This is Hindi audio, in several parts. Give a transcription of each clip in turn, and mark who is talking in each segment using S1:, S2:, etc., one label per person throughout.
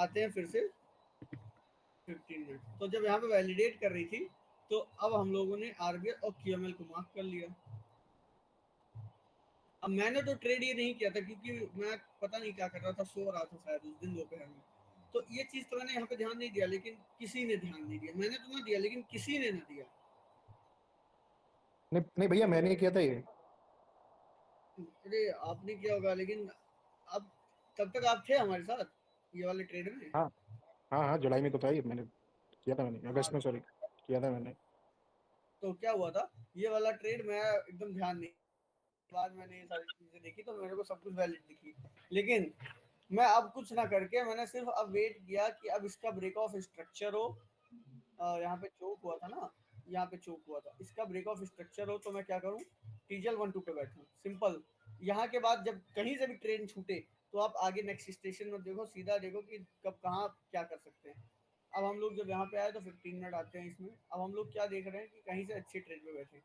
S1: आते हैं फिर से 15 मिनट। तो जब यहाँ पे वैलिडेट कर रही थी तो अब हम लोगों ने आरबीएल और क्यूएमएल को मार्क कर लिया। अब मैंने तो ट्रेड ये नहीं किया था क्योंकि मैं पता नहीं क्या कर रहा था, सो रहा था शायद उस दिन दोपहर में। तो ये चीज तो मैंने यहाँ पे ध्यान नहीं दिया, लेकिन किसी ने ध्यान नहीं दिया। मैंने तो ना दिया लेकिन किसी ने ना दिया।
S2: नहीं नहीं भैया, मैंने किया था ये।
S1: अरे आपने किया होगा, लेकिन अब तब तक आप थे हमारे साथ ये वाले ट्रेड में।
S2: हाँ हाँ हाँ, जुलाई में तो था ये, मैंने किया था, मैंने
S1: हाँ,
S2: अगस्त में, सॉरी, किया था मैंने।
S1: तो क्या हुआ था, ये वाला ट्रेड मैं एकदम ध्यान नहीं, बाद मैंने ये सारी चीजें देखी तो मेरे को सब कुछ वैलिड दिखी। लेकिन मैं अब कुछ ना करके मैंने सिर्फ अब वेट किया कि अब इसका ब्रेक ऑफ स्ट्रक्चर हो। यहाँ पे चोक हुआ था ना, यहाँ पे चोक हुआ था, इसका ब्रेक ऑफ स्ट्रक्चर हो तो मैं क्या करूँ, टीजल 1-2 पे बैठूँ, सिंपल। यहाँ के बाद जब कहीं से भी ट्रेन छूटे तो आप आगे नेक्स्ट स्टेशन में देखो, सीधा देखो कि कब कहाँ क्या कर सकते हैं। अब हम लोग जब यहाँ पे आए तो 15 मिनट आते हैं इसमें। अब हम लोग क्या देख रहे हैं कि कहीं से अच्छे ट्रेन पे बैठे,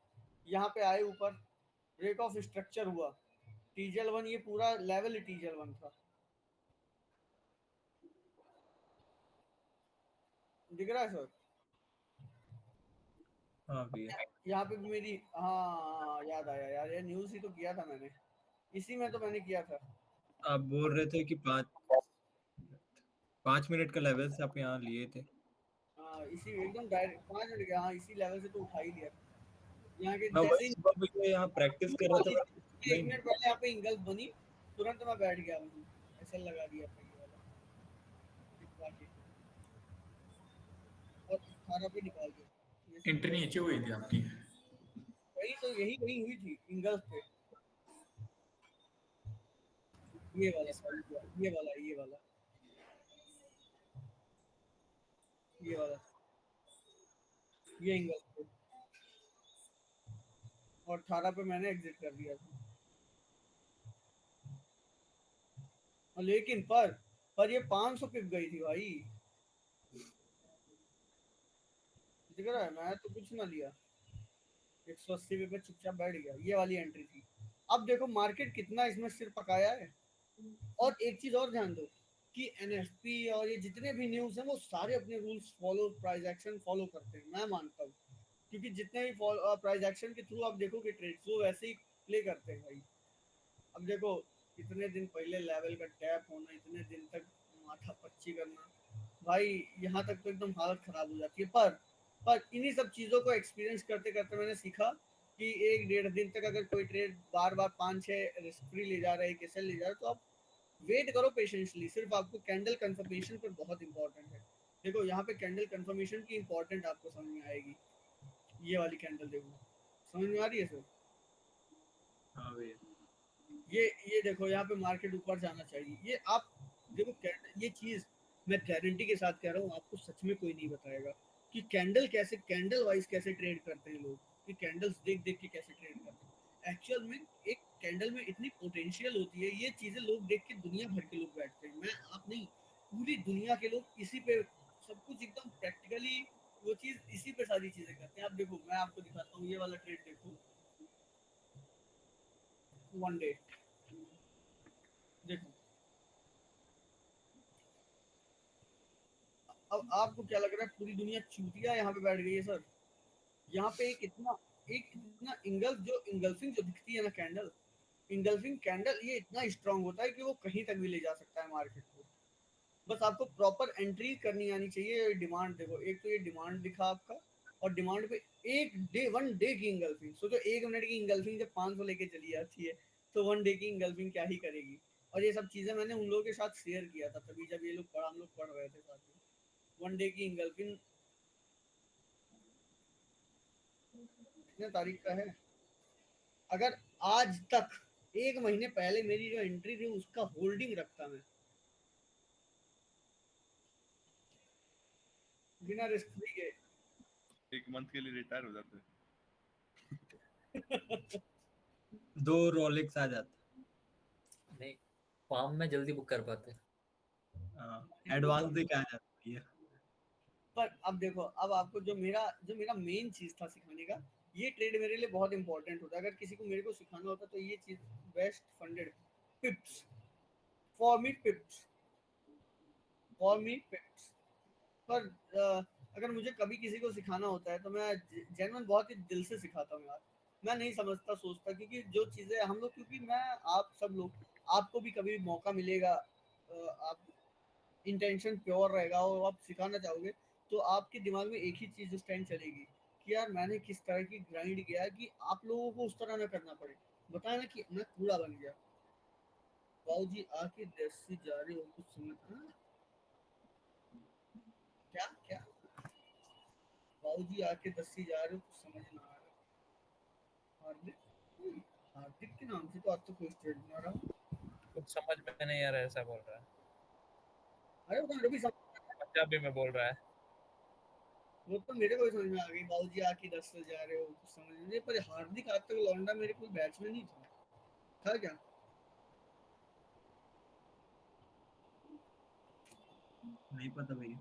S1: यहाँ पे आए ऊपर, ब्रेक ऑफ स्ट्रक्चर हुआ, टीजल 1, ये पूरा लेवल टीजल 1 था, दिख रहा है सर।
S3: हाँ भैया,
S1: यहाँ पे भी मेरी, हाँ याद आया यार, ये न्यूज ही तो किया था मैंने, इसी में तो मैंने किया था।
S3: आप बोल रहे थे कि 5 मिनट का लेवल से आप यहाँ लिए थे।
S1: हाँ, इसी एकदम डायरेक्ट 5 मिनट गया, हाँ इसी लेवल से तो उठा ही लिया यहाँ के
S3: मैं
S1: जैसे
S3: वही
S1: ही।
S3: सुबह भैया यहाँ प्रैक्टिस कर रहा था, मैं
S1: एक मिनट पहले यहाँ पे इंगल्फ बनी, तुरंत मैं बैठ गया, मुझे ऐसा लगा दिया था ये वाला टिकवा के, और 18 पे निकाल दिया ये
S4: एंट्री
S1: सिंपल।
S4: नीचे हुई थी आपकी।
S1: वही तो, यही वही हुई थी इंगल्फ पे, ये वाला था, ये वाला, ये वाला, ये वाला, ये इंगल्फ पे, और 18 पे मैंने एग्जिट कर दिया था। और लेकिन पर ये 500 पिप गई थी भाई, दिख रहा है, मैं तो कुछ ना लिया, 180 पे चुपचाप बैठ गया, ये वाली एंट्री थी। अब देखो मार्केट कितना इसमें सिर पकाया है। और एक चीज और ध्यान दो कि एनएफपी और ये जितने भी न्यूज हैं वो सारे अपने rules follow, price action follow करते हैं, मैं मानता हूँ। क्योंकि जितने भी प्राइस एक्शन के थ्रू आप देखोगे ट्रेड्स, वो वैसे ही प्ले करते हैं भाई। अब देखो, इतने दिन पहले लेवल का टैप होना, इतने दिन तक माथा पच्ची करना, भाई यहाँ तक तो एकदम हालत खराब हो जाती है। पर इन्हीं सब चीजों को एक्सपीरियंस करते करते मैंने सीखा कि 1-1.5 दिन तक अगर कोई ट्रेड बार बार 5-6 रिस्क फ्री ले जा रहा है, कैसे ले जा रहा है, तो आप वेट करो पेशेंसली। सिर्फ आपको कैंडल कंफर्मेशन पर बहुत इंपॉर्टेंट है। देखो यहाँ पे कैंडल कंफर्मेशन की इंपॉर्टेंट आपको समझ में आएगी, ये वाली कैंडल देखो, समझ में आ रही है सर।
S3: हाँ भैया,
S1: ये देखो, यहाँ पे मार्केट ऊपर जाना चाहिए, ये आप देखो ये चीज मैं गारंटी के साथ कह रहा हूँ, आपको सच में कोई नहीं बताएगा कि कैंडल कैसे, कैंडल वाइज कैसे ट्रेड करते हैं लोग, कि कैंडल्स देख देख के कैसे ट्रेड करते हैं। एक्चुअल में एक कैंडल में इतनी पोटेंशियल होती है, ये चीजें लोग देख के दुनिया भर के लोग बैठते हैं, मैं आप नहीं, पूरी दुनिया के लोग इसी पे सब कुछ एकदम प्रैक्टिकली वो चीज इसी पे सारी चीजें करते हैं। आप देखो, मैं आपको दिखाता हूँ, ये वाला ट्रेड देखो, 1 डे देखो। अब आपको क्या लग रहा है पूरी दुनिया चूतिया यहाँ पे बैठ गई है सर। यहाँ पे एक इतना इंगल्फ, जो इंगल्फिंग जो दिखती है ना कैंडल, इंगल्फिंग कैंडल, ये इतना स्ट्रांग होता है कि वो कहीं तक भी ले जा सकता है मार्केट को। बस आपको प्रॉपर एंट्री करनी आनी चाहिए। डिमांड देखो, एक तो ये डिमांड दिखा आपका, और डिमांड पे 1 डे की इंगल्फिंग सोचो, 1 मिनट की इंगल्फिंग जब 500 लेके चली जाती है तो 1 डे की इंगल्फिंग क्या ही करेगी। और ये सब चीजें मैंने उन लोगों के साथ शेयर किया था तभी, जब ये लोग हम लोग पढ़ रहे थे साथ में। 1 डे की इंगल्फिंग कितने तारीख का है, अगर आज तक 1 महीने पहले मेरी जो एंट्री थी उसका होल्डिंग रखता मैं, बिना रिस्क फ्री के।
S5: 1 मंथ के लिए रिटायर हो जाते हैं।
S3: 2 रोलेक्स आ जाता।
S6: नहीं, फॉर्म में जल्दी बुक कर पाते।
S3: हाँ, एडवांस दे के आ जाता भैया।
S1: पर अब देखो, अब आपको जो मेरा मेन चीज था सिखाने का, ये ट्रेड मेरे लिए बहुत इंपॉर्टेंट होता है। अगर किसी को मेरे को सिखाना होता तो ये चीज best funded, pips, for me pips, for me pits. पर अगर मुझे कभी किसी को सिखाना होता है तो मैं जेन्युइन बहुत ही दिल से सिखाता हूँ यार। मैं नहीं समझता सोचता, क्योंकि जो चीज़ें हम लोग, क्योंकि मैं, आप सब लोग, आपको भी कभी मौका मिलेगा, आप इंटेंशन प्योर रहेगा और आप सिखाना चाहोगे, तो आपके दिमाग में एक ही चीज़ उस टाइम चलेगी कि यार मैंने किस तरह की ग्राइंड किया है कि आप लोगों को उस तरह ना करना पड़े। बताया ना कि मैं कूड़ा बन गया। बाबूजी आके देसी जा रहे हो कुछ समझ, हाँ? क्या क्या? बाबूजी आके दस्सी जा रहे हो कुछ समझ ना आ रहा। हार्दिक, हार्दिक के नाम से तो आज तो कोई स्टेट बना रहा।
S4: कुछ समझ में नहीं आ रहा है, ऐसा बोल रहा है।
S1: अरे वो तो मेरे भी समझ,
S4: पंजाबी में बोल रहा है।
S1: वो तो मेरे को भी समझ में आ गई, बाबूजी आके दस्ते जा रहे हो कुछ समझ नहीं, पर हार्दिक आज तक लौंडा मेरे कोई बैच में नहीं था क्या?
S3: नहीं पता भैया,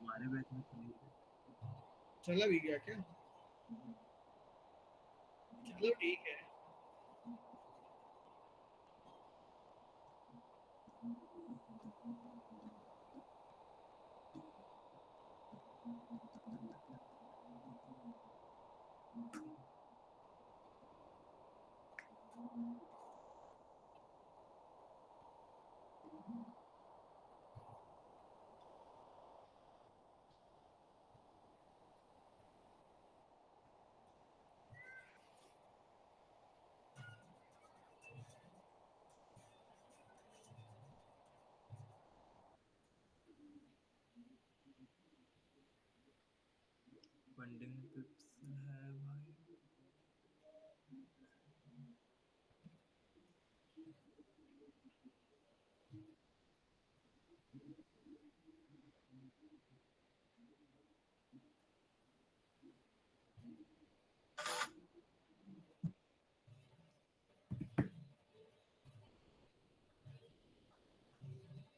S3: हमारे बैच में तो नहीं थे।
S1: चला भी गया क्या? चलो ठीक है।
S3: फंडिंग टिप्स है भाई।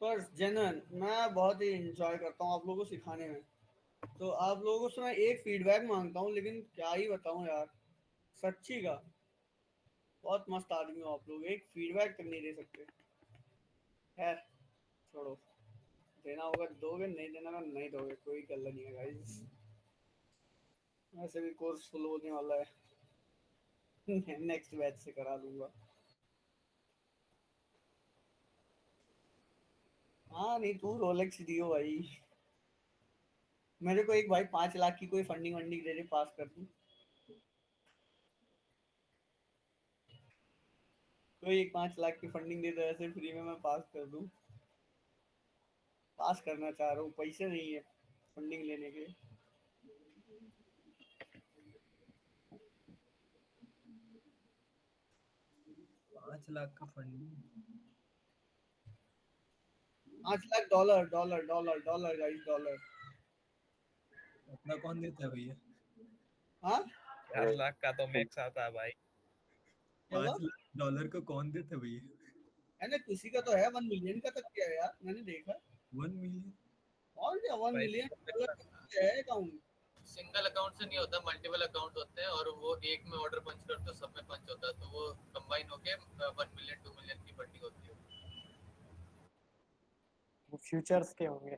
S1: पर जेनन मैं बहुत ही इंजॉय करता हूँ आप लोगों को सिखाने में। तो आप लोगों से मैं एक फीडबैक मांगता हूँ, लेकिन क्या ही बताऊँ यार, सच्ची का बहुत मस्त आदमी हो आप लोग, एक फीडबैक तक नहीं दे सकते। खैर छोड़ो, देना होगा दोगे, नहीं देना का नहीं दोगे, कोई गल्ला नहीं है गाइस। वैसे भी कोर्स फुल होने वाला है। नेक्स्ट बैच से करा दूंगा। हाँ नहीं, तू रोलेक्स दियो भाई। मेरे को एक भाई 5 लाख की कोई फंडिंग वंडिंग दे दे, पास कर दूं। कोई एक 5 लाख की फंडिंग दे दे ऐसे फ्री में, मैं पास कर दूं। पास करना चाह रहा हूँ, पैसे नहीं है फंडिंग लेने के।
S3: 5 लाख का funding?
S1: 5 lakh dollar, dollar dollar dollar guys, dollar.
S3: अपना कौन देता है भैया?
S1: हाँ
S4: 4 लाख का तो मैक्स आता है भाई।
S1: क्या हुआ?
S3: 5 लाख डॉलर को कौन देता है भैया?
S1: है ना, किसी का तो है 1 मिलियन का तक क्या है यार, मैंने देखा।
S3: 1 मिलियन?
S1: और क्या, वन
S4: भाई
S1: मिलियन डॉलर का है अकाउंट।
S6: सिंगल अकाउंट से नहीं होता, मल्टीपल अकाउंट होते हैं और वो एक में ऑर्डर पंच करते हो, सब में पंच होता है, तो वो कंबाइन होके 1 मिलियन 2 मिलियन की फंडिंग होती है।
S7: वो फ्यूचर्स के होंगे।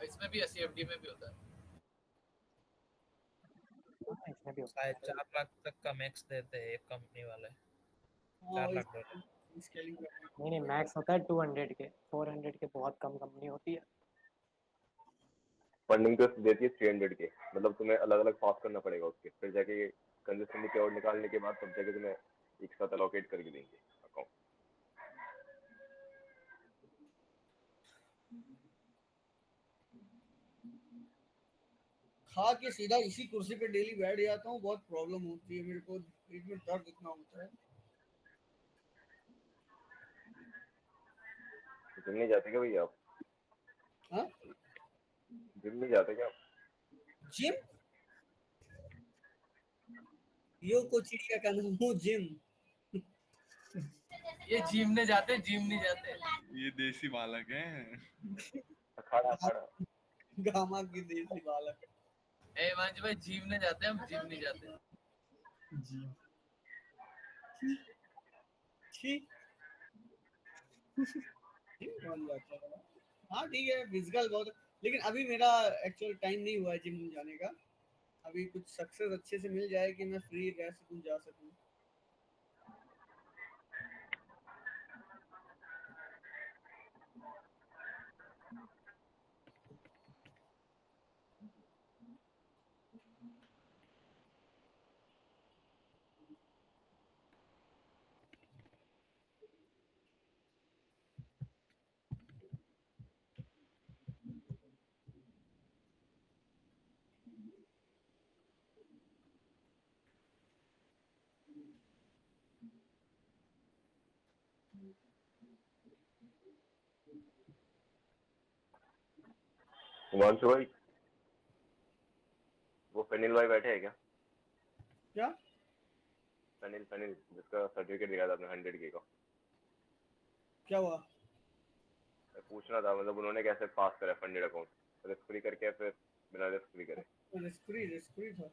S6: इसमें भी एससीएफडी में भी होता है।
S7: इसमें भी होता
S4: शायद
S7: है।
S4: 4 लाख तक का मैक्स देते हैं एक कंपनी वाले।
S1: हाँ
S4: 4 लाख डॉलर।
S1: स्केलिंग करना।
S7: नहीं नहीं, मैक्स होता है 200 के, 400 के बहुत कम कंपनी होती है।
S8: फंडिंग तो देती है 300 के, मतलब तुम्हें अलग अलग पास करना पड़ेगा उसके, फिर जाके कंसिस्टेंटली पे आउट निकालने के बाद तब जाके तुम्हें एक साथ अलोकेट करके देंगे अकाउंट।
S1: खा के सीधा इसी कुर्सी पे डेली बैठ जाता हूँ, बहुत प्रॉब्लम होती है मेरे को, पेट में दर्द इतना होता है।
S8: तो जिम नहीं जाते क्या भैया आप?
S1: हाँ
S8: जिम नहीं जाते क्या आप?
S1: जिम, यो को चिड़िया का नाम हूँ जिम।
S6: ये जिम जाते हैं, जिम नहीं जाते।
S5: ये देसी बालक हैं।
S8: अखाड़ा अखाड़ा।
S1: गामा की देसी बालक।
S6: ए मांझ भाई, जिम जाते हैं, हम जिम नहीं जाते।
S3: जी।
S1: छी। बन जाता है। हाँ ठीक है, फिजिकल बहुत, लेकिन अभी मेरा एक्चुअल टाइम नहीं हुआ है जिम जाने का। अभी कुछ सक्सेस अच्छे से मिल जाए कि मैं फ्री रह सकूं, जा सकूं।
S8: हिमांशु भाई, वो फनील भाई बैठे हैं क्या?
S1: क्या
S8: फनील फनील जिसका सर्टिफिकेट दिया था आपने 100K का,
S1: क्या हुआ?
S8: मैं पूछना था मतलब उन्होंने कैसे पास करा फंडेड अकाउंट, रिस्क फ्री करके या फिर बिना रिस्क फ्री करे?
S1: रिस्क फ्री था।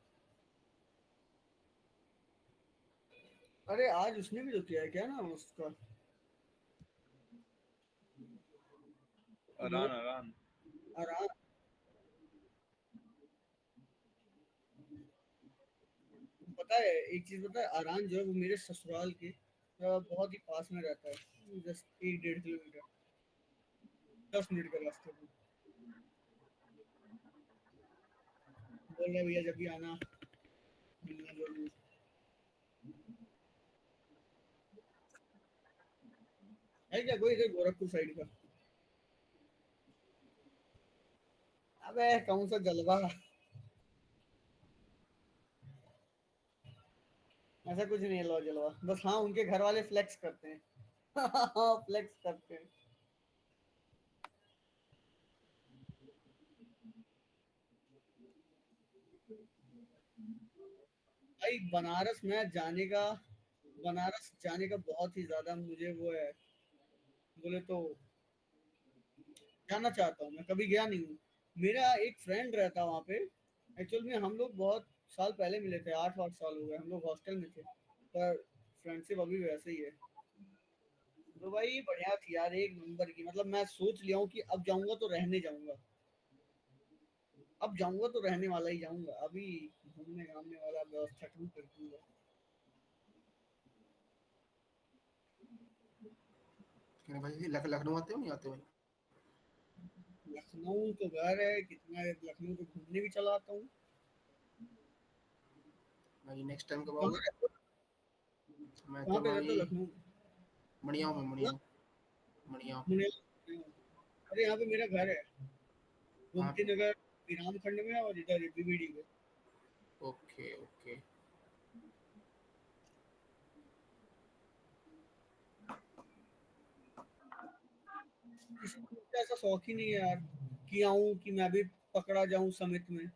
S1: अरे आज उसने भी तो किया है, क्या नाम है उसका?
S5: अरान अरान
S1: आराम। पता है एक चीज, पता है आराम जो है वो मेरे ससुराल के बहुत ही पास में रहता है, जस्ट 1-1.5 किलोमीटर, 10 मिनट का रास्ते में। बोल रहे भैया जब भी आना मिलना जरूर। है क्या कोई इधर गोरखपुर साइड का? अबे कौन सा जलवा, ऐसा कुछ नहीं है लो जलवा, बस हाँ उनके घर वाले फ्लेक्स करते हैं। हाँ फ्लेक्स करते हैं। भाई बनारस जाने का बहुत ही ज्यादा मुझे वो है, बोले तो जाना चाहता हूँ। मैं कभी गया नहीं हूँ। मेरा एक फ्रेंड रहता वहाँ पे। एक्चुअल में हम लोग बहुत साल पहले मिले थे, 8-8 साल हो गए, हम लोग हॉस्टल में थे, पर फ्रेंडशिप अभी वैसे ही है। तो भाई बढ़िया थी यार, एक नंबर की। मतलब मैं सोच लिया हूँ कि अब जाऊंगा तो रहने जाऊंगा, अब जाऊंगा तो रहने वाला ही जाऊंगा। अभी घूमने घामने वाला व्यवस्था करूँ कर दूंगा।
S2: क्या भाई लखनऊ आते हो नहीं आते भाई?
S1: लखनऊ तो घर है, कितना लखनऊ तो घूमने भी चला आता हूँ।
S2: भाई नेक्स्ट टाइम कब
S1: कहाँ
S2: आओगे?
S1: रहते हो?
S2: मैं
S1: कहाँ
S2: तो
S1: पे रहते हो
S2: भाई
S1: लखनऊ?
S2: मणियाऊ में,
S1: हाँ?
S2: मणियाऊ।
S1: मुनेला। अरे यहाँ पे मेरा घर है,
S2: हाँ।
S1: गोमती नगर, विराम खंड में, और इधर बीबीडी में।
S2: Okay okay.
S1: किसी को मुझे ऐसा शौक ही नहीं है यार कि आऊं कि मैं भी पकड़ा जाऊं समिट में।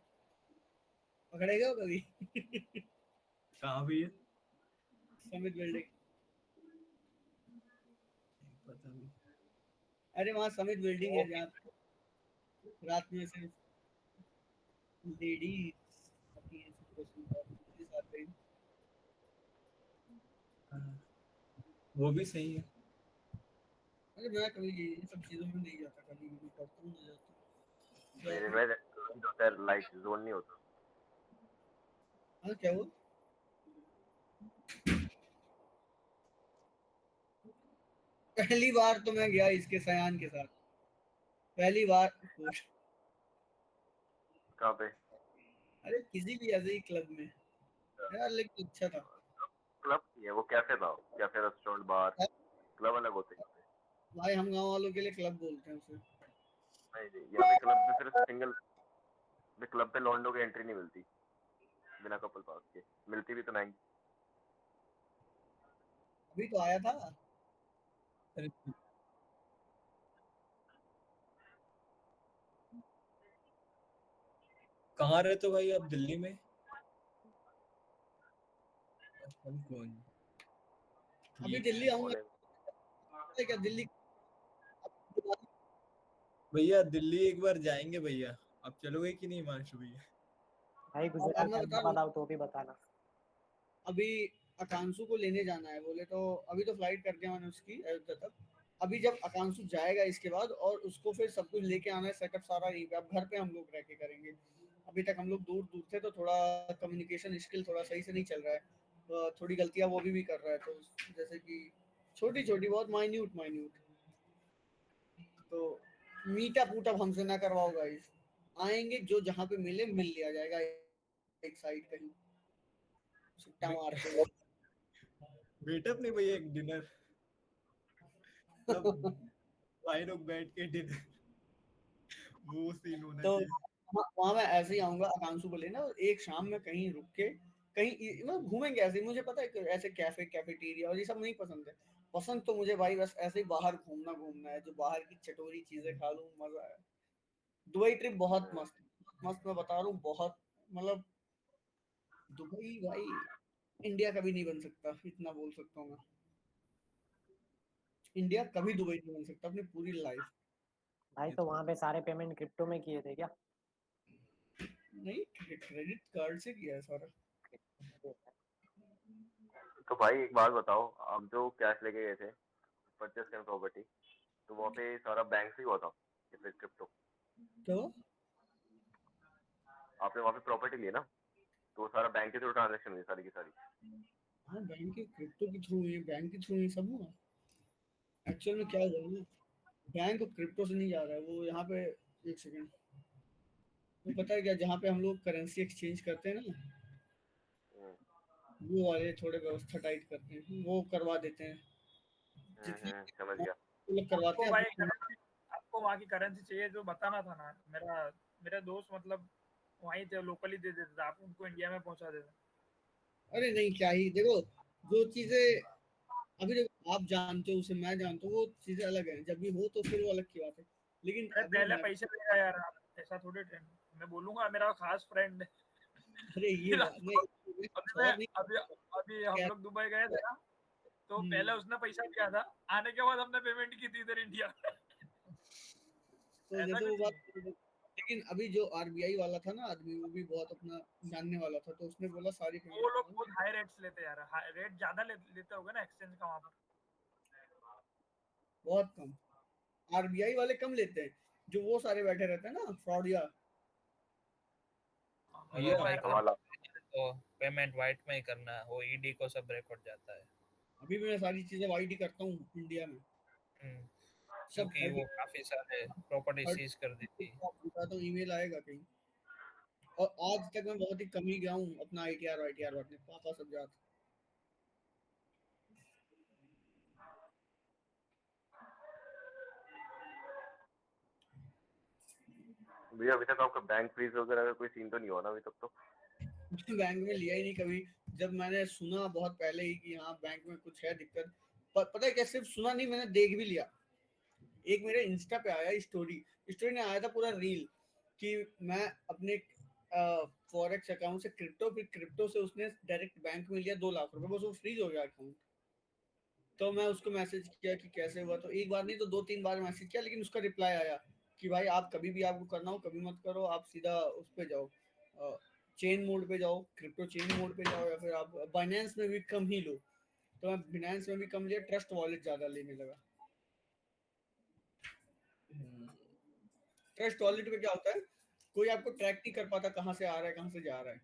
S1: पकड़ेगा वो कभी?
S3: कहाँ भी है?
S1: Summit building.
S3: पता नहीं।
S1: अरे वहाँ समिट बिल्डिंग है जहाँ पे रात में सिर्फ लेडीज आती हैं, सबको पुलिस आते हैं।
S3: हाँ, वो भी सही है।
S1: अरे मैं कभी इन सब चीजों में नहीं जाता, कभी भी करता हूँ नहीं जाता।
S8: मेरे में होता है, लाइट जोन नहीं होता।
S1: हाँ क्या वो? पहली बार तो मैं गया इसके सयान के साथ, पहली बार।
S8: कहाँ पे?
S1: अरे किसी भी ऐसे ही क्लब में यार, लेकिन अच्छा था।
S8: क्लब ही है वो, कैफे था, कैफे रेस्टोरेंट बार, क्लब अलग होते हैं।
S1: भाई हम गांव वालों के लिए क्लब बोलते हैं उसे।
S8: नहीं नहीं, यहाँ पे क्लब में सिर्फ सिंगल, क्लब पे लॉन्डो की एंट्री नहीं मिलती बिना कपल पास के, मिलती भी तो नहीं।
S1: अभी तो आया था।
S3: अरे कहाँ रहते हो भाई आप? दिल्ली में? हम कौन?
S1: अभी
S3: ठीक
S1: दिल्ली
S3: है
S1: आऊंगा। क्या दिल्ली?
S3: भैया, दिल्ली एक बार जाएंगे भैया। आप चलोगे कि नहीं हिमांशु भैया?
S7: भाई
S1: अब
S7: गुजरात
S1: मैं बता रहा
S7: अहमदाबाद
S1: हूँ,
S7: आओ तो भी बताना।
S1: अभी आकांशु को लेने जाना है, बोले तो अभी तो फ्लाइट कर दिया मैंने उसकी अयोध्या तक। अभी जब आकांक्षु जाएगा इसके बाद और उसको फिर सब कुछ लेके आना है, सेटअप सारा यहीं पे, अब घर पे हम लोग रह के करेंगे। अभी तक हम लोग दूर दूर थे तो थोड़ा कम्युनिकेशन स्किल थोड़ा सही से नहीं चल रहा है, तो थोड़ी गलतियां वो भी कर रहा है, तो जैसे कि छोटी छोटी बहुत माइन्यूट माइन्यूट, तो मीटअप वूटअप हमसे ना करवाओ गाइस, आएंगे जो जहाँ पे मिले मिल लिया जाएगा एक साइड कहीं सुट्टा मार के।
S3: मीटअप नहीं भैया, एक डिनर, सब भाई लोग बैठ के डिनर, वो सीन होना
S1: तो
S3: चाहिए।
S1: वहां मैं ऐसे ही आऊंगा आकांक्षु को लेना, एक शाम में कहीं रुक के कहीं मतलब घूमेंगे ऐसे ही। मुझे पता है कि ऐसे कैफे कैफेटेरिया और ये सब नहीं पसंद है, पसंद तो मुझे भाई बस ऐसे ही बाहर घूमना घूमना है, जो बाहर की चटोरी चीजें खा लूं, मजा है। दुबई ट्रिप बहुत मस्त मस्त, मैं बता रहा हूँ बहुत, मतलब दुबई भाई इंडिया कभी नहीं बन सकता, इतना बोल सकता हूँ मैं। इंडिया कभी दुबई नहीं बन सकता अपनी पूरी लाइफ।
S7: भाई तो वहाँ पे सारे पेमेंट क्रिप्टो में किए थे क्या?
S1: नहीं, क्रेडिट कार्ड से किया है सारा।
S8: तो भाई एक बात बताओ, आप जो कैश लेके गए थे परचेस करने प्रॉपर्टी, तो वहाँ पे सारा बैंक से ही हुआ था या फिर क्रिप्टो?
S1: तो
S8: आपने वहाँ पे प्रॉपर्टी ली ना, तो वो सारा बैंक के थ्रू ट्रांजेक्शन हुई सारी की सारी?
S1: हाँ, बैंक के क्रिप्टो के थ्रू ही, बैंक के थ्रू ही सब हुआ। एक्चुअल में क्या हुआ ना, बैंक क्रिप्टो से नहीं जा रहा है वो, यहाँ पे एक सेकंड, वो पता है क्या, जहाँ पे हम लोग करेंसी एक्सचेंज करते हैं ना, वो वाले थोड़े व्यवस्था टाइट करते हैं, वो करवा देते हैं जितनी
S8: समझ गया।
S1: वो लोग करवाते
S9: आपको
S1: हैं
S9: भाई
S1: अपने-
S9: currency- आपको वहाँ की करेंसी चाहिए जो बताना था ना, मेरा मेरा दोस्त मतलब वहीं थे, लोकली दे देते थे, आप उनको इंडिया में पहुंचा देते।
S1: अरे नहीं, क्या ही देखो, जो चीजें अभी देखो आप जानते हो उसे, मैं जानता हूँ, वो चीजें अलग है, जब भी हो तो फिर वो अलग की बात है, लेकिन
S9: अरे
S1: अभी
S9: पहले
S1: मैं,
S9: पैसे देगा यार, आप ऐसा थोड़े ट्रेंड, मैं बोलूंगा मेरा खास फ्रेंड है।
S1: अरे ये
S9: फिर
S1: बात नहीं,
S9: अभी मैं
S1: और नहीं
S9: अभी अभी हम
S1: क्या-
S9: लोग दुबई गए थे ना, तो पहले उसने पैसा दिया था, आने के बाद हमने पेमेंट की थी इधर इंडिया।
S1: तो
S9: ऐसा
S1: जैसे वो
S9: कुछ
S1: बात,
S9: नहीं।
S1: लेकिन अभी जो आरबीआई वाला था ना आदमी, वो भी बहुत अपना जानने वाला था, तो उसने बोला सारी
S9: वो लोग
S1: पेमेंट
S9: बहुत हाई रेट्स लेते हैं यार, रेट ज्यादा लेते होगे ना एक्सचेंज का वहाँ पर।
S1: बहुत कम, आरबीआई वाले कम लेते हैं, जो वो सारे बैठे रहते हैं ना फ्रॉडिया।
S4: अगर भाई
S8: वाला
S4: तो पेमेंट वाइट में ही करना है, वो ईडी को सब रिकॉर्ड जाता है।
S1: अभी भी मैं सारी चीजें वाइड करता हूँ इंडिया में, सब
S4: क्योंकि वो काफी सारे प्रॉपर्टी सीज कर दी थी।
S1: तो ईमेल आएगा कहीं, और आज तक मैं बहुत ही कम ही गया हूँ अपना आईटीआर वाईटीआर भरने, पापा सब जाते।
S8: भैया अभी तक आपका बैंक फीस वगैरह का कोई सीन तो नहीं हुआ ना अभी तक तो?
S1: बैंक में लिया ही नहीं कभी, जब मैंने सुना बहुत पहले ही कि हाँ बैंक में कुछ है दिक्कत, पता है क्या, सिर्फ सुना नहीं, मैंने देख भी लिया। एक मेरे इंस्टा पे आया स्टोरी, स्टोरी ने आया था पूरा रील, कि मैं अपने फॉरेक्स अकाउंट से क्रिप्टो, फिर क्रिप्टो से उसने डायरेक्ट बैंक में लिया 2 लाख रुपए, बस वो फ्रीज हो गया अकाउंट। तो मैं उसको मैसेज किया कि कैसे हुआ, तो एक बार नहीं तो 2-3 बार मैसेज किया, लेकिन उसका रिप्लाई आया कि भाई आप कभी भी आपको करना हो कभी मत करो, आप सीधा उस पे जाओ, चेन मोड पे जाओ, क्रिप्टो चेन मोड पे जाओ, या फिर आप बाइनेंस में भी कम ही लो। तो मैं बाइनेंस में भी कम लिया, ट्रस्ट वॉलेट ज्यादा लेने लगा। ट्रस्ट वॉलेट पे क्या होता है, कोई आपको ट्रैक नहीं कर पाता कहाँ से आ रहा है कहाँ से जा रहा है।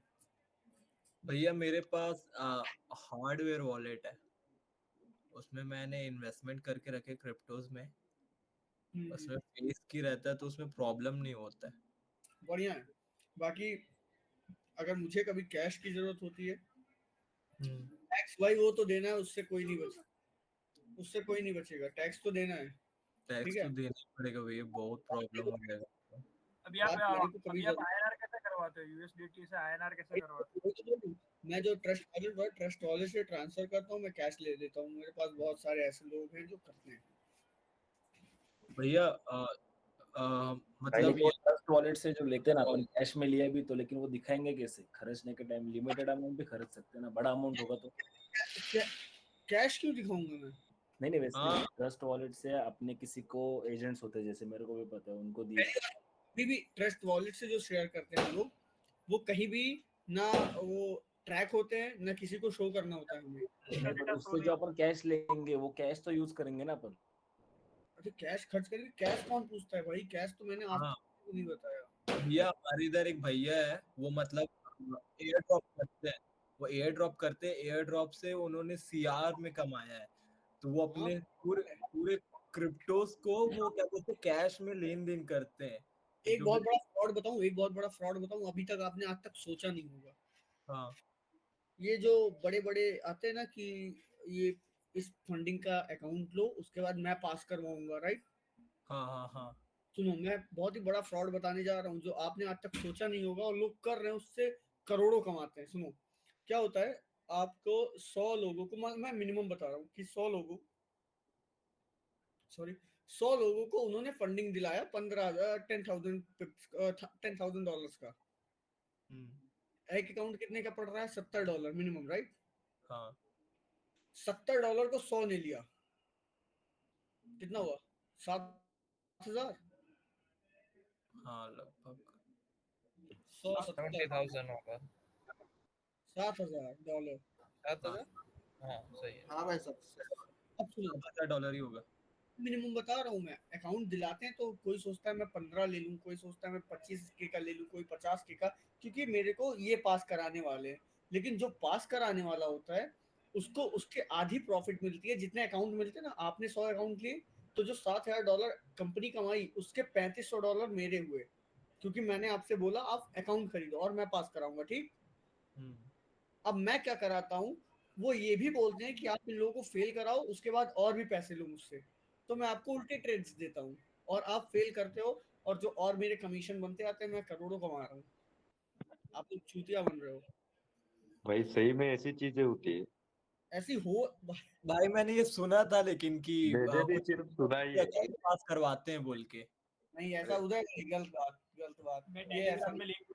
S3: भैया मेरे पास हार्डवेयर वॉलेट है, उसमें मैंने इन्वेस्टमेंट करके रखे क्रिप्टोज में, उसमें फेस की रहता है तो उसमें प्रॉब्लम नहीं होता है।
S1: बढ़िया है। बाकी अगर मुझे कभी कैश की जरूरत होती है, टैक्स भाई वो तो देना है, उससे कोई नहीं बचेगा, टैक्स तो देना है।
S3: टैक्स
S1: ठीक है,
S3: तो देना पड़ेगा भैया, बहुत प्रॉब्लम हो जाएगा।
S9: अभी आप
S1: बात मेरे को कभी जरूरत,
S9: आईएनआर कैसे करवाते हो, यूएसडीटी से आईएनआर कैसे करवाते हो?
S1: मैं जो ट्रस्ट वॉलेट से ट्रांसफर करता हूँ, मैं कैश ले लेता हूँ, मेरे पास बहुत सारे ऐसे लोग हैं जो करते हैं।
S3: भैया मतलब
S10: वो ट्रस्ट वॉलेट से जो लेते हैं ना अपन, कैश में लिया भी तो, लेकिन वो दिखाएंगे कैसे? खर्चने के टाइम लिमिटेड अमाउंट भी खर्च सकते हैं ना, बड़ा अमाउंट होगा तो।
S1: कैश क्यों दिखाऊंगा मैं?
S10: नहीं वैसे ट्रस्ट वॉलेट से अपने किसी को एजेंट्स होते हैं, जैसे मेरे को भी पता है, उनको दिए
S1: अभी भी ट्रस्ट वॉलेट से जो शेयर करते हैं लोग, वो कहीं भी ना वो ट्रैक होते हैं, ना किसी को शो करना होता है हमें।
S10: उससे जो अपन कैश लेंगे वो कैश तो यूज करेंगे ना अपन।
S1: अच्छा कैश खर्च करके, कैश कौन पूछता है भाई? कैश तो मैंने आज
S3: हाँ।
S1: तक किसी को नहीं बताया।
S3: भैया हमारे इधर एक भैया है, वो मतलब एयर ड्रॉप करते हैं, वो एयर ड्रॉप करते हैं, एयर ड्रॉप से उन्होंने सीआर में कमाया है। तो वो अपने पूरे पूरे क्रिप्टोस को वो क्या बोलते हैं कैश में लेन देन करते हैं।
S1: एक
S3: जो
S1: बहुत
S3: भी-
S1: बड़ा फ्रॉड बताऊं, एक बहुत बड़ा फ्रॉड बताऊं, अभी तक आपने आज तक सोचा नहीं होगा।
S3: हाँ
S1: ये जो बड़े बड़े आते हैं ना कि ये इस फंडिंग का अकाउंट लो, उसके बाद मैं पास करवाऊंगा, राइट?
S3: हाँ हाँ हाँ
S1: सुनो, मैं बहुत ही बड़ा फ्रॉड बताने जा रहा हूँ जो आपने आज तक सोचा नहीं होगा, और लोग कर रहे हैं, उससे करोड़ों कमाते हैं। सुनो क्या होता है, आपको 100 लोगों को, मैं मिनिमम बता रहा हूँ कि 100 लोगों, सॉरी 100 लोगों को उन्होंने फंडिंग दिलाया 15,000 $10,000 का। एक अकाउंट कितने का पड़ रहा है? $70 मिनिमम, राइट?
S3: हाँ
S1: $70 को 100 ने लिया, कितना हुआ? 7,000।
S3: हाँ लगभग
S1: 100
S4: 70,000 होगा।
S1: $7,000।
S4: 7,000। हाँ सही है।
S1: हाँ भाई साहब। अब सुनो,
S3: $7,000 ही होगा।
S1: मिनिमम बता रहा हूँ मैं। अकाउंट दिलाते हैं तो कोई सोचता है मैं 15 ले लूँ, कोई सोचता है मैं 25 के का ले लूँ, कोई 50 के का, क्योंकि मेरे को ये पास कराने वाले हैं। लेकिन जो पास कराने वाला होता है उसको उसके आधी प्रॉफिट मिलती है। जितने अकाउंट मिलते हैं ना, आपने 100 अकाउंट लिए तो जो $7,000 कंपनी कमाई, उसके $3,500 मेरे हुए, क्योंकि मैंने आपसे बोला आप अकाउंट खरीदो और मैं पास कराऊंगा, ठीक? अब मैं क्या कराता हूँ, वो ये भी बोलते हैं कि आप इन लोगों को फेल कराओ, उसके बाद और भी पैसे लो मुझसे। तो मैं आपको उल्टे ट्रेड्स देता हूँ और आप फेल करते हो, और जो और मेरे कमीशन बनते आते हैं, मैं करोड़ों कमा रहा हूँ, आप लोग चूतिया बन रहे हो।
S8: भाई सही में ऐसी चीजें होती है?
S1: ऐसी हो
S3: भाई मैंने ये सुना था लेकिन कि
S8: मैंने भी
S3: कुछ
S8: सिर्फ सुना ही है।
S3: अकाउंट पास करवाते हैं बोल के।
S1: नहीं, ऐसा उधर नहीं, गलत बात, गलत बात।
S9: मैं
S1: ये ऐसा
S9: टेलीग्राम में लिंक,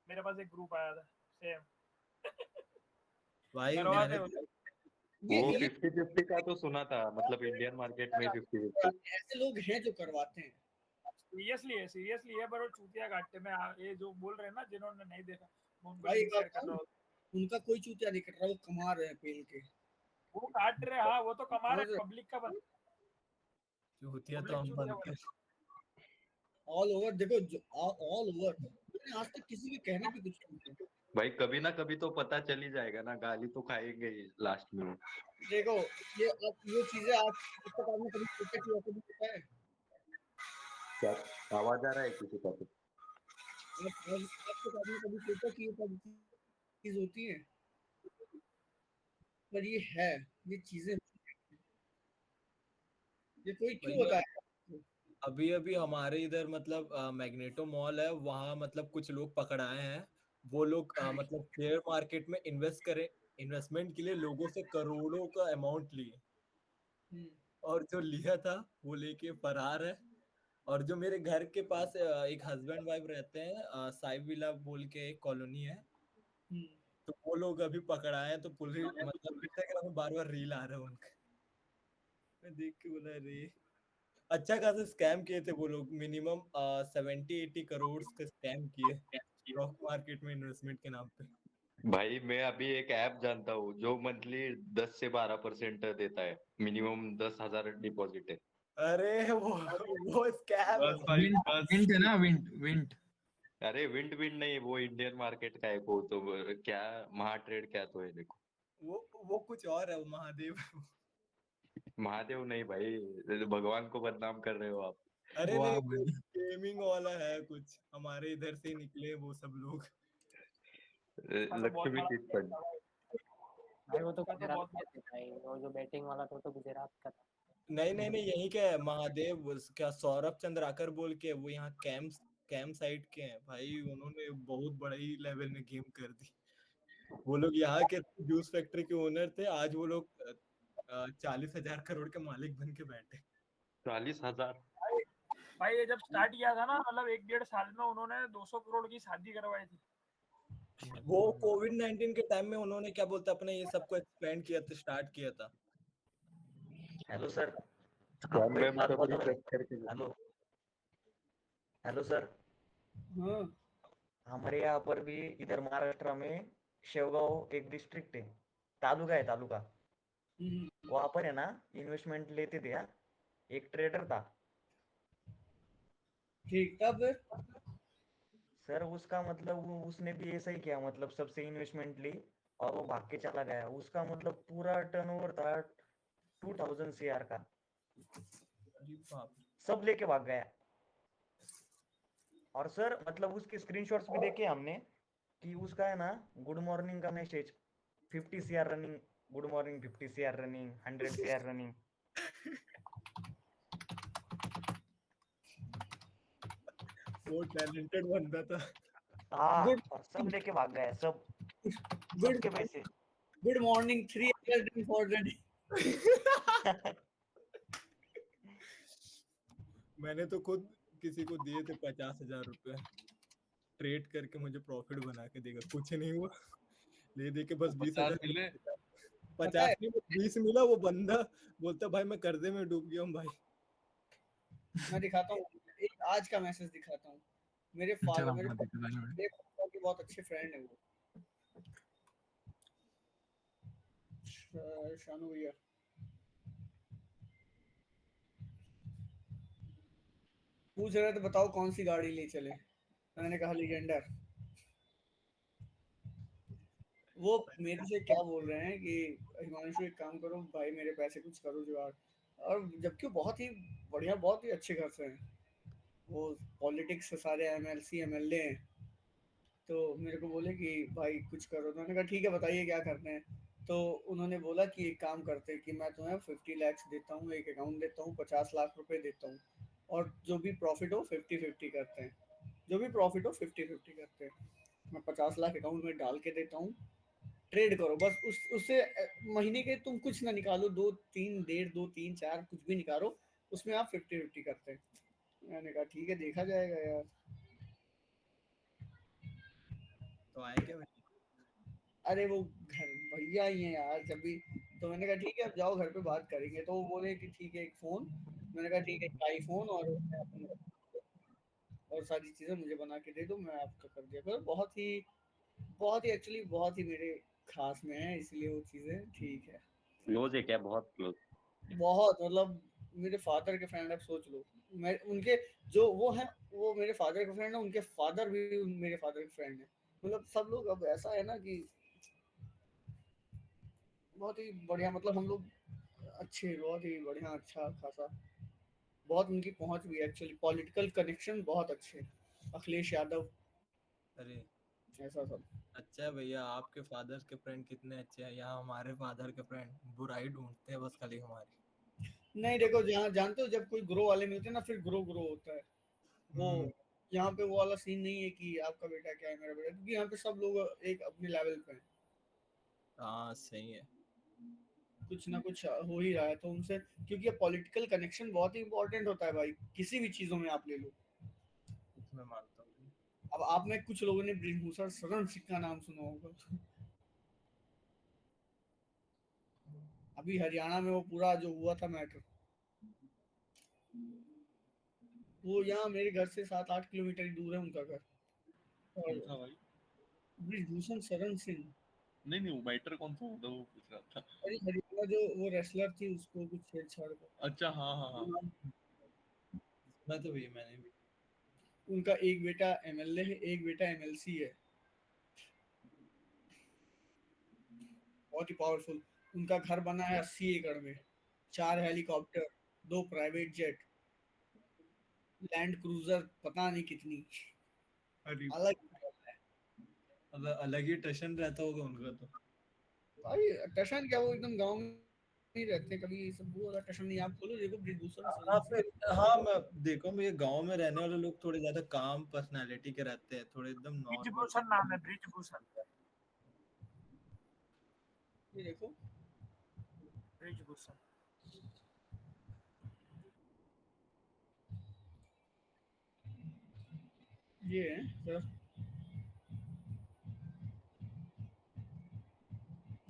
S9: मेरे पास एक ग्रुप आया था सेम।
S3: भाई
S9: करवाते
S3: मैंने
S9: हो?
S8: वो
S1: ये
S8: 50-50 का तो सुना था, मतलब इंडियन मार्केट में 50-50।
S1: ऐसे लोग हैं जो करवाते हैं।
S9: सीरियसली है, पर वो चूतिया काटते। मैं ये जो बोल रहे हैं ना, जिन्होंने नहीं देखा, मैं उनको
S1: भाई
S9: लिंक
S1: एक
S9: शेयर
S1: बात
S9: कर रहा
S1: बताऊं,
S9: हूँ।
S1: उनका कोई चूतिया नहीं कर रहा, वो कमा रहे हैं पेल के।
S9: वो काट रहे, हाँ वो तो कमा
S1: समझ
S9: रहे,
S1: रहे?
S9: पब्लिक का बंद,
S3: चूतिया तो
S9: पब्लिक
S3: हम
S9: चूतिया
S3: बनते हैं।
S1: ऑल ओवर देखो, ऑल ओवर। मैंने आज तक किसी के कहने पे कुछ नहीं किया।
S8: भाई कभी ना कभी तो पता चल ही जाएगा ना, गाली तो खाएंगे ही लास्ट में।
S1: देखो, ये चीजें आज तक आपने कभी सोचा कि ऐसा भी होता है?
S8: क्या आवाज आ रहा है किसी का? तो
S1: आज तक आपने कभी सोचा कि ये सब चीज होती है? पर ये है, ये चीजें, ये कोई क्यों
S3: भैया
S1: बताएगा?
S3: अभी अभी हमारे इधर मतलब मैग्नेटो मॉल है, वहाँ मतलब कुछ लोग पकड़ाए हैं। वो लोग मतलब शेयर मार्केट में इन्वेस्टमेंट के लिए लोगों से करोड़ों का अमाउंट लिए, और जो लिया था वो लेके फरार है। और जो मेरे घर के पास एक हस्बैंड वाइफ रहते हैं, साइब विला बोल के एक कॉलोनी है, तो वो लोग अभी पकड़ाए हैं। तो पुलिस मतलब इंस्टाग्राम में बार बार रील आ रहा है उनका, मैं देख के बोला रे, अच्छा खासा स्कैम किए थे वो लोग। मिनिमम 70-80 करोड़ का स्कैम किए स्टॉक मार्केट में इन्वेस्टमेंट के नाम पे।
S8: भाई मैं अभी एक ऐप जानता हूँ जो मंथली 10 से 12% देता है, मिनिमम 10,000 डिपॉजिट है।
S3: अरे वो स्कैम है
S5: बस
S3: भाई।
S5: भाई
S11: विंट
S5: बस।
S11: विंट है ना, विंट विंट।
S8: अरे विंड विंड नहीं, वो इंडियन मार्केट का है। वो तो क्या महाट्रेड क्या तो है, देखो।
S3: वो कुछ और है, वो महादेव।
S8: महादेव नहीं भाई, भगवान को बदनाम कर रहे हो आप।
S3: अरे
S11: वाह
S3: नहीं, वो
S11: भाई।
S3: गेमिंग वाला है कुछ, हमारे इधर से ही निकले वो सब लोग।
S9: उसका तो बहुत
S8: लक्ष्मी
S9: बड़ा
S8: चिट फंड।
S9: था भाई।
S7: भाई वो तो
S9: उसका तो
S7: गुजरात
S9: बहुत
S7: में थे भाई, वो जो बैटिंग वाला था वो तो गुजरात का था।
S3: नहीं नहीं नहीं, यही क्या है महादेव, क्या सौरभ चंद्राकर बोल के, वो यहाँ कैंप साइड के हैं भाई। उन्होंने बहुत बड़ी लेवल में गेम कर दी। वो लोग यहाँ के जूस फैक्ट्री के ओनर थे, आज वो लोग 40,000 करोड़ के मालिक बन के बैठे।
S8: 40,000?
S9: भाई ये जब स्टार्ट किया था ना, मतलब 1-1.5 साल में उन्होंने 200 करोड़ की शादी करवाई थी।
S3: वो कोविड-19 के टाइम में उन्होंने क्या बोलते अपने ये सबको एक्सपेंड किया था, स्टार्ट किया था।
S12: हेलो सर,
S8: कौन
S12: आपको एक
S8: मैम
S12: बात
S8: कबड्डी
S12: बताऊं?
S8: टेस्ट करके?
S12: हेलो हेलो सर,
S1: हाँ
S12: हमारे यहाँ पर भी इधर महाराष्ट्र में शेवगांव एक डिस्ट्रिक्ट है, तालुका है तालुका। वहाँ पर है ना इन्वेस्टमेंट लेते थे, हाँ? एक ट्रेडर था
S1: ठीक, तब
S12: सर, उसका मतलब उसने भी ऐसा ही किया, मतलब सबसे इन्वेस्टमेंट ली और वो भाग के चला गया। उसका मतलब पूरा टर्नओवर था 2000 CR का,
S3: अरे बाप रे।
S12: सब लेके भाग गया। और सर मतलब उसके स्क्रीनशॉट्स भी देखे हमने कि उसका है ना गुड मॉर्निंग का message 50 CR running, good morning 50 CR running, 100 CR running.
S3: वो टैलेंटेड बंदा था।
S12: हाँ,
S1: गुड
S12: और सब लेके भाग गया, सब,
S1: गुड
S12: सबके पैसे।
S1: Good morning 3 hours for the day।
S3: मैंने तो खुद किसी को दिए थे 50,000 रुपए, ट्रेड करके मुझे प्रॉफिट बना के देगा, कुछ नहीं हुआ। ले दे के बस
S5: 50
S3: 20,000
S5: मिले।
S1: 50
S3: 50 नहीं 20 मिला। वो बंदा बोलता भाई मैं कर्जे में डूब गया हूँ भाई।
S1: मैं दिखाता हूँ, एक आज का मैसेज दिखाता हूँ। मेरे फादर मेरे पापा के बहुत अच्छे फ्रेंड है वो, शानू भैया। पूछ रहे थे बताओ कौन सी गाड़ी ले चले, मैंने कहा लीजेंडर। वो मेरे से क्या बोल रहे हैं कि हिमांशु एक काम करो भाई, मेरे पैसे कुछ करो जुगाड़। और जबकि वो बहुत ही बढ़िया, बहुत ही अच्छे घर से हैं, वो पॉलिटिक्स से सारे MLC MLA हैं। तो मेरे को बोले कि भाई कुछ करो, तो मैंने कहा ठीक है बताइए क्या करना है। तो उन्होंने बोला कि एक काम करते हैं कि मैं तुम्हें 50 lakhs देता हूँ, एक अकाउंट देता हूँ, 50 लाख रुपए देता हूँ, और जो भी प्रॉफिट हो 50-50 करते हैं, जो भी प्रॉफिट हो 50-50 करते हैं। मैं 50 लाख अकाउंट में डाल के देता हूँ, ट्रेड करो बस। उससे महीने के तुम कुछ ना निकालो, 2-3, 1.5, 2-3-4 कुछ भी निकालो, उसमें आप 50-50 करते हैं। मैंने कहा ठीक है देखा जाएगा यार।
S3: तो आए क्या भाई?
S1: अरे वो घर भैया ही है यार जब भी। तो मैंने कहा ठीक है अब जाओ घर पे बात करेंगे, तो वो बोले कि ठीक है एक फोन। मैंने कहा ठीक है एक आईफोन और सारी चीजें मुझे बना के दे दो, मैं आपका कर दिया करो। बहुत ही एक्चुअली बहुत ही मेरे खास में है, इसलिए वो चीजें ठीक है।
S8: क्लोज है क्या? बहुत क्लोज?
S1: बहुत मतलब मेरे फादर के फ्रेंड, आप सोच लो। मैं उनके जो वो हैं, वो मेरे फादर के फ्रेंड है, उनके फादर भी मेरे फादर के फ्रेंड है। मतलब सब लोग अब ऐसा है ना कि बहुत ही बढ़िया, मतलब हम लोग अच्छे, बहुत ही बढ़िया, अच्छा खासा। बहुत उनकी पहुंच भी एक्चुअली, पॉलिटिकल कनेक्शन बहुत अच्छे। अखिलेश यादव,
S3: अरे
S1: ऐसा सब।
S3: अच्छा है भैया, आपके फादर के फ्रेंड कितने अच्छे हैं। यहाँ हमारे फादर के फ्रेंड बुराई ढूंढते हैं बस खाली हमारी।
S1: नहीं देखो, जहाँ जानते हो जब कोई ग्रो वाले मिलते हैं ना, फिर ग्रो ग्रो होता है वो। यहाँ पे वो वाला सीन नहीं है कि आपका बेटा क्या है मेरा बेटा, क्योंकि यहाँ पे सब लोग एक अपने लेवल पे हैं।
S3: हाँ सही है।
S1: कुछ ना कुछ हो ही रहा है तो उनसे, क्योंकि पॉलिटिकल कनेक्शन बहुत ही इंपॉर्टेंट होता है भाई, किसी भी चीजों में आप ले लो।
S3: इसमें मानता हूँ।
S1: अब आप में कुछ लोगों ने ब्रजभूषण शरण सिंह का नाम सुना होगा। अभी हरियाणा में वो पूरा जो हुआ था मैटर, वो यहाँ मेरे घर से 7-8 किलोमीटर ही दूर है उनका घर।
S5: कौन
S1: और
S5: सा भाई?
S1: ब्रजभूषण शरण सिंह।
S5: नहीं नहीं, वो मैटर कौन सा होता, वो पूछ रहा था।
S1: अरे हरियाणा जो वो रेसलर थी, उसको कुछ छेड़छाड़ कर।
S5: अच्छा हाँ हाँ हाँ।
S3: मैं तो भैया मैंने भी।
S1: उनका एक बेटा MLA है, एक बेटा MLC है, बहुत ही पावरफुल। उनका घर बना है 80 एकड़ में, 4 helicopter, 2 private jet, land cruiser पता नहीं कितनी।
S3: अरे
S1: अलग
S3: अलग ही टशन रहता होगा उनका तो।
S1: भाई, टशन क्या, वो एकदम गांव में ही रहते हैं। कभी सब वो वाला टशन नहीं, आप खोलो देखो ब्रजभूषण शरण
S3: आप
S1: सिंह।
S3: हाँ मैं देखो, ये गांव में रहने वाले लोग थोड़े ज्यादा काम पर्सनालिटी के रहते हैं, थोड़े एकदम नॉर्मल।
S9: ब्रिजभूषण नाम है, ब्रिजभूषण।
S1: ये देखो
S9: ब्रिजभूषण।
S1: ये है सर,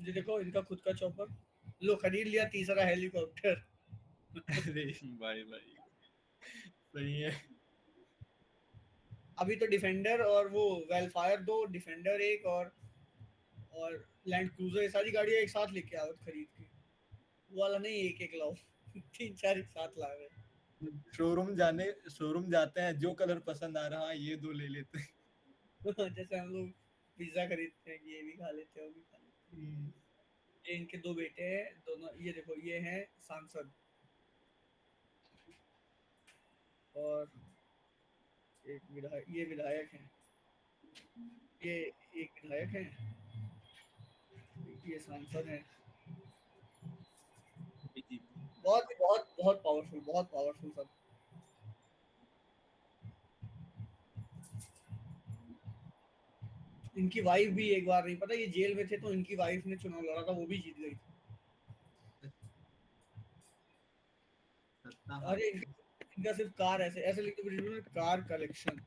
S1: ये देखो इनका खुद का चॉपर, लो खरीद लिया तीसरा हेलीकॉप्टर।
S3: अरे
S5: भाई भाई
S3: सही है।
S1: अभी तो डिफेंडर और वो वेलफायर 2, डिफेंडर 1 और लैंड क्रूजर, ये सारी गाड़ियां एक साथ लेके आओ खरीद के। वो वाला नहीं एक एक लाओ। 3-4 एक साथ ला रहे
S3: शोरूम जाते हैं, जो कलर पसंद आ रहा है ये दो ले लेते हैं।
S1: जैसे हम लोग पिज्जा खरीदते हैं कि ये भी खा लेते हैं वो भी खा लेते हैं। ये इनके 2 बेटे हैं, दोनों ये देखो ये हैं सांसद और ये विधायक हैं, ये एक विधायक है, ये सांसद है। बहुत पावरफुल सब। इनकी वाइफ भी एक बार, नहीं पता ये जेल में थे तो इनकी वाइफ ने चुनाव लड़ा था, वो भी जीत गई। अरे इनका सिर्फ कार ऐसे लिख दो वीडियो में, कार कलेक्शन।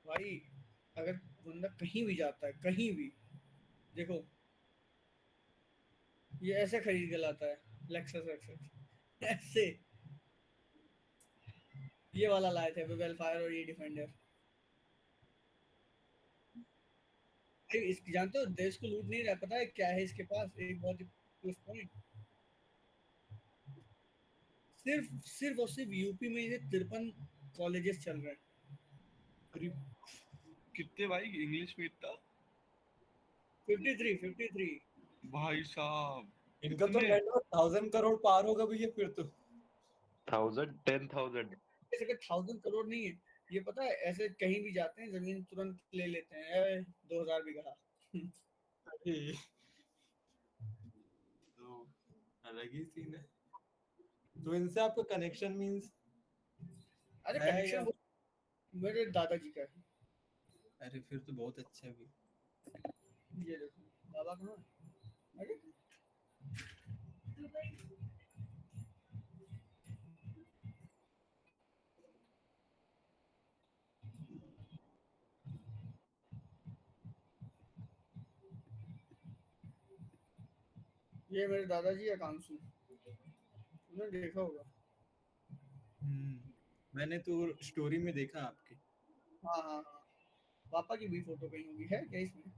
S1: भाई अगर बंदा कहीं भी जाता है, कहीं भी, देखो ये ऐसे खरीद के लाता है लेक्सस ऐसे। ये वाला लाए थे वेलफायर और ये डिफेंडर। इस जानते हो देश को लूट नहीं रहा, पता है क्या है इसके पास? एक बहुत प्लस पॉइंट, सिर्फ और सिर्फ यूपी में ये 53 कॉलेजेस चल रहे हैं।
S5: अरे कितने भाई इंग्लिश में इतना?
S1: 53
S5: भाई साहब
S3: इनका तो नेटवर्क 1000 करोड़ पार होगा भैया फिर तो।
S8: 1000
S1: ऐसे कि 1000 करोड़ नहीं है ये, पता है ऐसे कहीं भी जाते हैं जमीन तुरंत ले लेते हैं 2000 बीघा।
S3: तो अलग ही सीन है। तो इनसे आपका कनेक्शन मींस?
S1: अरे कनेक्शन मेरे दादाजी का है।
S3: अरे फिर तो बहुत अच्छा है भी।
S1: ये देखो बाबा कहाँ है? अरे ये मेरे दादाजी आकांक्षी, तुमने देखा होगा।
S3: मैंने तो स्टोरी में देखा आपके।
S1: हाँ पापा की भी फोटो कहीं होगी, है क्या इसमें?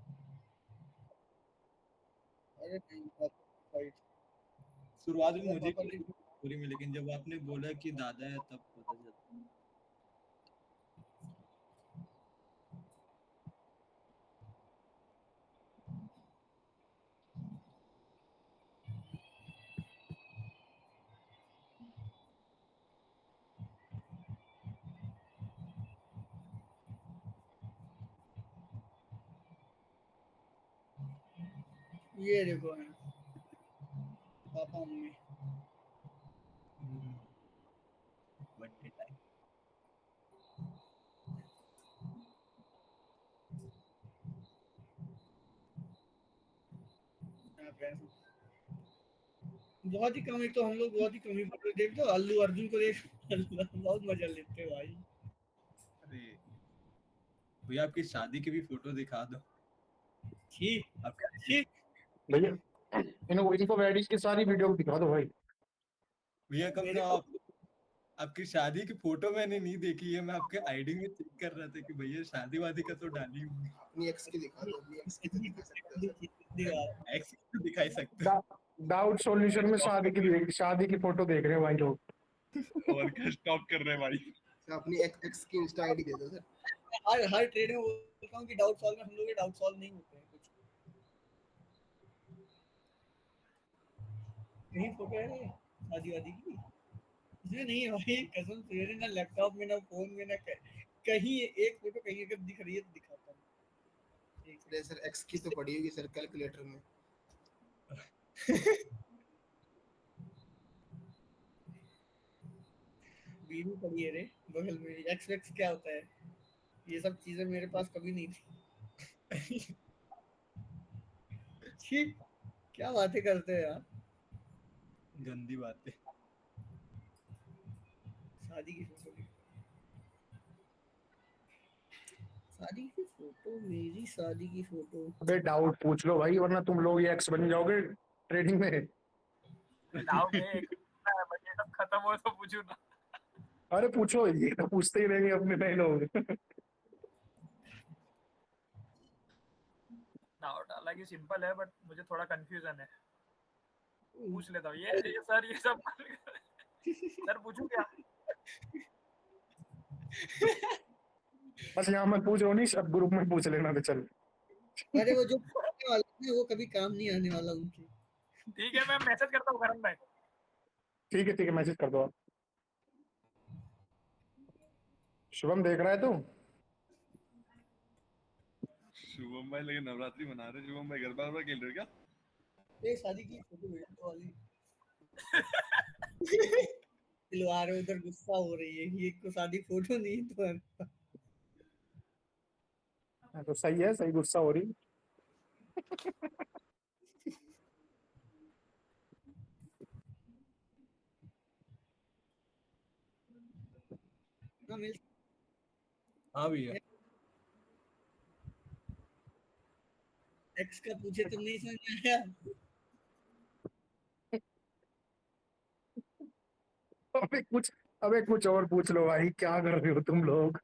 S1: अरे नहीं पापा
S3: शुरुआत में मुझे स्टोरी में, लेकिन जब आपने बोला कि दादा है तब पता चला।
S1: ये देखो है पापा मम्मी।
S3: Birthday time.
S1: बहुत ही कम, एक तो हम लोग बहुत ही कम ही फोटो देख दो, अल्लू अर्जुन को देख बहुत मजा लेते हैं भाई।
S3: अरे भैया आपकी शादी की भी फोटो दिखा दो।
S2: भैया इनको वेडिंग की सारी वीडियो दिखा दो भाई।
S3: भैया कम से कम आपकी शादी की फोटो मैंने नहीं देखी है, मैं आपके आईडी में चेक कर रहा था कि भैया शादी वादी का तो डाली होंगी।
S11: अपनी एक्स की दिखा दो, अपनी एक्स की तो दिखा सकते हो।
S3: एक्स की तो दिखाई सकते हो।
S2: डाउट सॉल्यूशन में शादी की फोटो देख रहे हैं भाई लोग।
S5: और क्या स्टॉक कर रहे हैं भाई?
S11: सर अपनी एक्स की इंस्टा आईडी दे दो सर।
S1: हर ट्रेड में बोलता हूँ कि डाउट सॉल्व में हम लोग के डाउट सॉल्व नहीं होते हैं कुछ। कहीं फोटो है शादी वादी की? इसमें नहीं है भाई कसम से, मेरे ना लैपटॉप में ना फोन में ना कहीं एक फोटो कहीं अगर दिख रही है तो दिखाता हूँ।
S11: सर एक्स की तो पड़ी होगी सर कैलकुलेटर में।
S1: बीवी पड़ी है रे बगल में। एक्स क्या होता है? ये सब चीजें मेरे पास कभी नहीं थी। ठीक क्या बातें करते हैं यार,
S3: गंदी बातें।
S1: शादी की फोटो, शादी की फोटो, मेरी शादी की फोटो।
S2: अबे डाउट पूछ लो भाई, वरना तुम लोग ये एक्स बन जाओगे ट्रेडिंग में।
S9: डाउट है बजट अब खत्म हो तो पूछो ना।
S2: अरे पूछो, ये तो पूछते ही रहेंगे अपने नए लोग।
S9: हालांकि सिंपल है बट मुझे थोड़ा कंफ्यूजन है, पूछ लेता हूँ। ये सर ये सब सर पूछूं क्या?
S2: बस यहाँ मत पूछ रोनी, सब ग्रुप में पूछ लेना तो चल।
S1: अरे वो जो पूछने वाले हैं वो कभी काम नहीं आने वाला उनके।
S9: ठीक है मैं मैसेज करता हूँ करण भाई।
S2: ठीक है मैसेज कर दो आप। शुभम देख रहा है तू?
S5: शुभम भाई लेकिन नवरात्रि मना रहे, शुभम भाई गरबा वरबा खेल रहे हो क्या?
S1: ये शादी की फोटो भेज दो वाली। दिलवा रहे उधर गुस्सा हो रही है, ये को शादी फोटो नहीं तो
S2: तो सही है, सही गुस्सा हो रही।
S1: हाँ मिल
S3: हाँ भैया
S1: एक्स का पूछे तो नहीं समझ में आया।
S2: अबे कुछ और पूछ लो भाई, क्या कर रहे हो तुम लोग?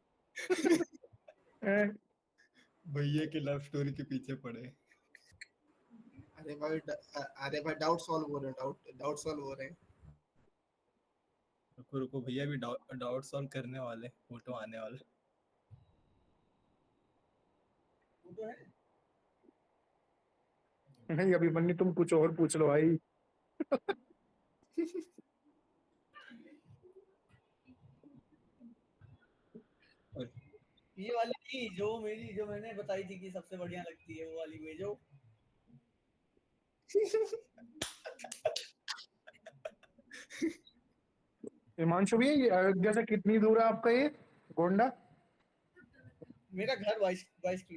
S3: भैया की लव स्टोरी के पीछे पड़े।
S11: अरे भाई डाउट सॉल्व हो रहे हैं, डाउट सॉल्व हो रहे हैं।
S3: रुको रुको भैया भी डाउट सॉल्व करने वाले, फोटो आने वाला।
S1: फोटो है
S2: नहीं अभी बन्नी, तुम कुछ और पूछ लो भाई।
S1: ये वाली थी जो मेरी, जो मैंने बताई थी कि सबसे बढ़िया लगती है, वो वाली भेजो।
S2: हिमांशु भी, अयोध्या से कितनी दूर है आपका ये गोंडा?
S1: मेरा घर 22 किलोमीटर